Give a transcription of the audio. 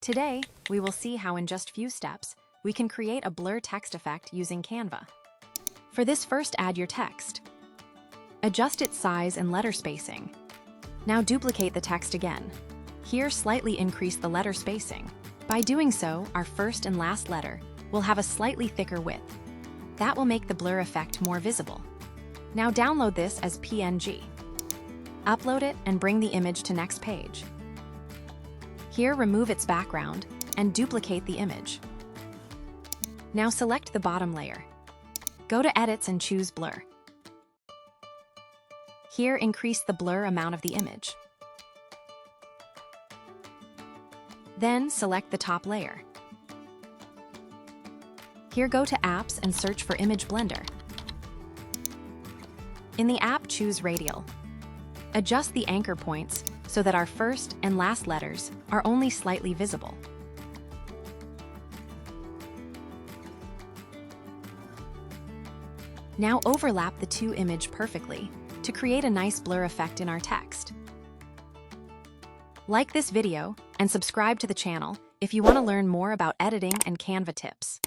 Today, we will see how in just few steps, we can create a blur text effect using Canva. For this, first add your text. Adjust its size and letter spacing. Now duplicate the text again. Here, slightly increase the letter spacing. By doing so, our first and last letter will have a slightly thicker width. That will make the blur effect more visible. Now download this as PNG. Upload it and bring the image to next page. Here, remove its background and duplicate the image. Now select the bottom layer. Go to Edits and choose Blur. Here, increase the blur amount of the image. Then select the top layer. Here, go to Apps and search for Image Blender. In the app, choose Radial. Adjust the anchor points so that our first and last letters are only slightly visible. Now overlap the two images perfectly to create a nice blur effect in our text. Like this video and subscribe to the channel if you want to learn more about editing and Canva tips.